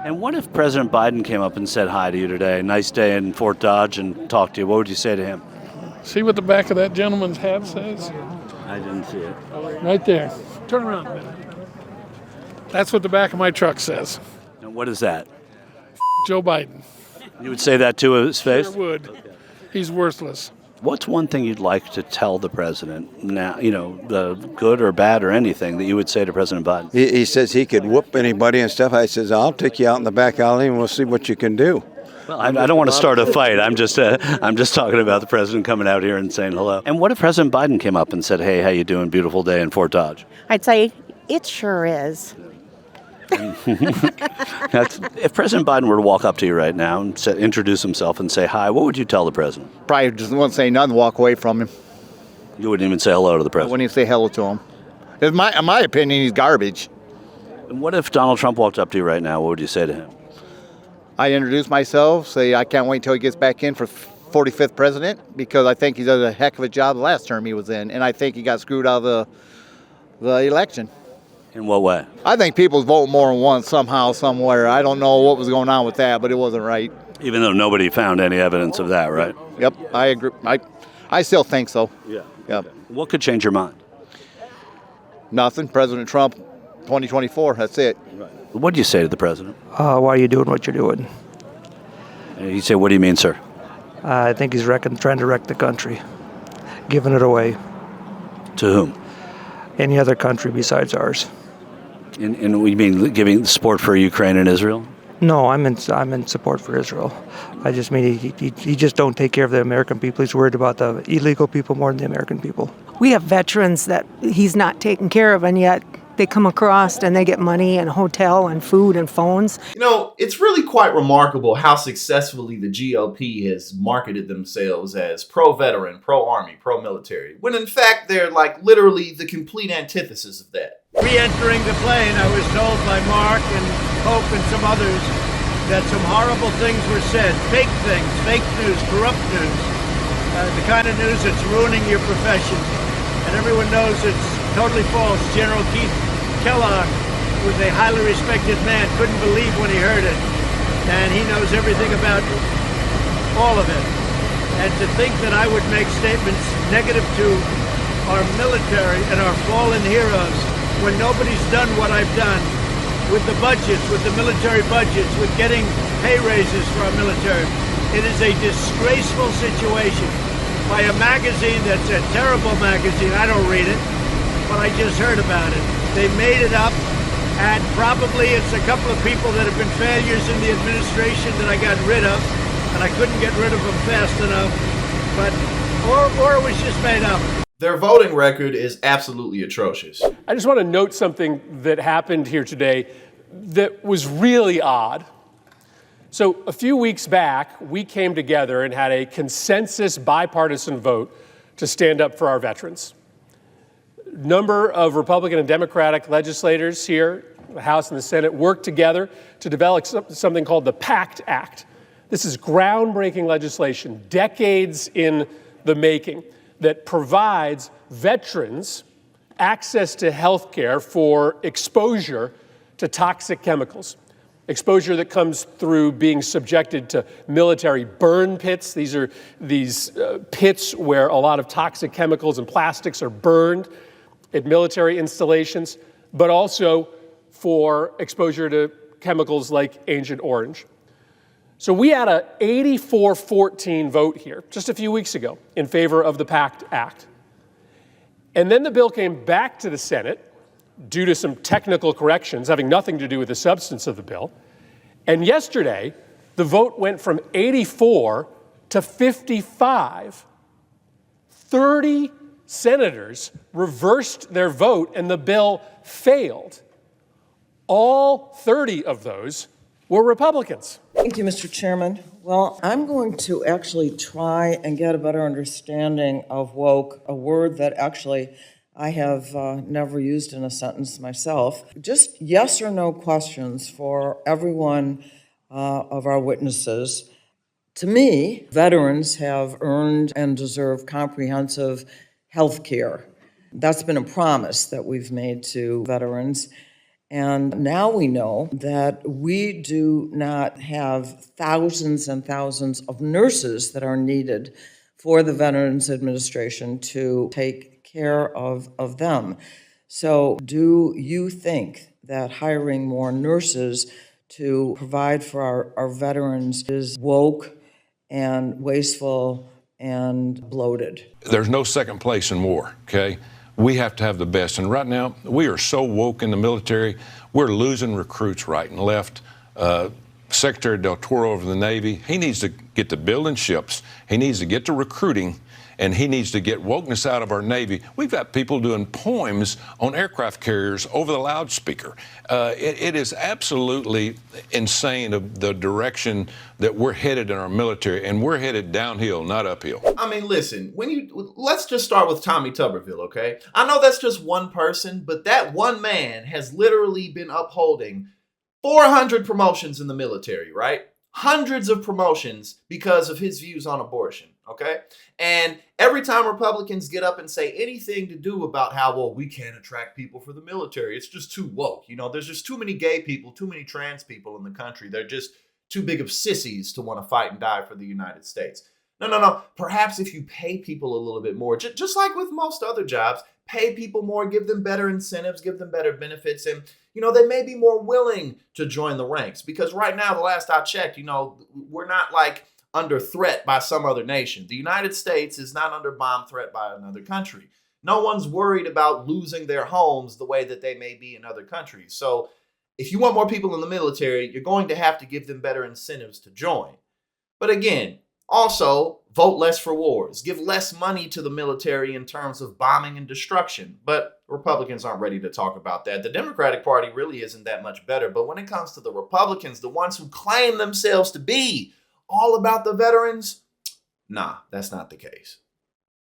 And what if President Biden came up and said hi to you today? Nice day in Fort Dodge, and talked to you. What would you say to him? See what the back of that gentleman's hat says? I didn't see it. Right there. Turn around a minute. That's what the back of my truck says. And what is that? Joe Biden. You would say that to his face? Sure would. He's worthless. What's one thing you'd like to tell the president now, the good or bad or anything that you would say to President Biden? He says he could whoop anybody and stuff. I says, I'll take you out in the back alley and we'll see what you can do. Well, I don't want to start a fight. I'm just talking about the president coming out here and saying hello. And what if President Biden came up and said, hey, how you doing? Beautiful day in Fort Dodge. I'd say, it sure is. If President Biden were to walk up to you right now and introduce himself and say hi, what would you tell the president? Probably just wouldn't say nothing, walk away from him. You wouldn't even say hello to the I president? wouldn't even say hello to him. In my opinion, he's garbage. And what if Donald Trump walked up to you right now? What would you say to him? I introduce myself, say I can't wait until he gets back in for 45th president, because I think he does a heck of a job the last term he was in, and I think he got screwed out of the election. In what way? I think people vote more than once somehow, somewhere. I don't know what was going on with that, but it wasn't right. Even though nobody found any evidence of that, right? Yep, I agree. I still think so. Yeah. Yep. Okay. What could change your mind? Nothing. President Trump, 2024. That's it. Right. What do you say to the president? Why are you doing what you're doing? And you say, what do you mean, sir? I think he's trying to wreck the country, giving it away. To whom? Any other country besides ours. And we mean giving support for Ukraine and Israel? No, I'm in support for Israel. I just mean he just don't take care of the American people. He's worried about the illegal people more than the American people. We have veterans that he's not taking care of, and yet they come across and they get money and hotel and food and phones. You know, it's really quite remarkable how successfully the GOP has marketed themselves as pro-veteran, pro-army, pro-military, when in fact they're like literally the complete antithesis of that. Re-entering the plane, I was told by Mark and Pope and some others that some horrible things were said, fake things, fake news, corrupt news, the kind of news that's ruining your profession. And everyone knows it's totally false. General Keith Kellogg was a highly respected man, couldn't believe when he heard it. And he knows everything about all of it. And to think that I would make statements negative to our military and our fallen heroes when nobody's done what I've done with the budgets, with the military budgets, with getting pay raises for our military. It is a disgraceful situation by a magazine that's a terrible magazine. I don't read it, but I just heard about it. They made it up, and probably it's a couple of people that have been failures in the administration that I got rid of, and I couldn't get rid of them fast enough, but or it was just made up. Their voting record is absolutely atrocious. I just want to note something that happened here today that was really odd. So a few weeks back, we came together and had a consensus bipartisan vote to stand up for our veterans. A number of Republican and Democratic legislators here, the House and the Senate, worked together to develop something called the PACT Act. This is groundbreaking legislation, decades in the making, that provides veterans access to health care for exposure to toxic chemicals. Exposure that comes through being subjected to military burn pits. These are pits where a lot of toxic chemicals and plastics are burned at military installations, but also for exposure to chemicals like Agent Orange. So we had a 84-14 vote here just a few weeks ago in favor of the PACT Act. And then the bill came back to the Senate due to some technical corrections having nothing to do with the substance of the bill. And yesterday, the vote went from 84 to 55. 30 senators reversed their vote and the bill failed. All 30 of those were Republicans. Thank you, Mr. Chairman. Well, I'm going to actually try and get a better understanding of woke, a word that actually I have never used in a sentence myself. Just yes or no questions for every one of our witnesses. To me, veterans have earned and deserve comprehensive health care. That's been a promise that we've made to veterans. And now we know that we do not have thousands and thousands of nurses that are needed for the Veterans Administration to take care of them. So do you think that hiring more nurses to provide for our veterans is woke and wasteful and bloated? There's no second place in war, okay? We have to have the best. And right now, we are so woke in the military, we're losing recruits right and left. Secretary Del Toro over the Navy, he needs to get to building ships. He needs to get to recruiting, and he needs to get wokeness out of our Navy. We've got people doing poems on aircraft carriers over the loudspeaker. It is absolutely insane of the direction that we're headed in our military, and we're headed downhill, not uphill. I mean, listen, let's just start with Tommy Tuberville, okay? I know that's just one person, but that one man has literally been upholding 400 promotions in the military, right? Hundreds of promotions because of his views on abortion, okay? And every time Republicans get up and say anything to do about how, well, we can't attract people for the military, it's just too woke. You know, there's just too many gay people, too many trans people in the country. They're just too big of sissies to want to fight and die for the United States. No. Perhaps if you pay people a little bit more, just like with most other jobs, pay people more, give them better incentives, give them better benefits, and, you know, they may be more willing to join the ranks. Because right now, the last I checked, you know, we're not like under threat by some other nation. The United States is not under bomb threat by another country. No one's worried about losing their homes the way that they may be in other countries. So if you want more people in the military, you're going to have to give them better incentives to join. But again, also, vote less for wars. Give less money to the military in terms of bombing and destruction. But Republicans aren't ready to talk about that. The Democratic Party really isn't that much better. But when it comes to the Republicans, the ones who claim themselves to be all about the veterans, nah, that's not the case.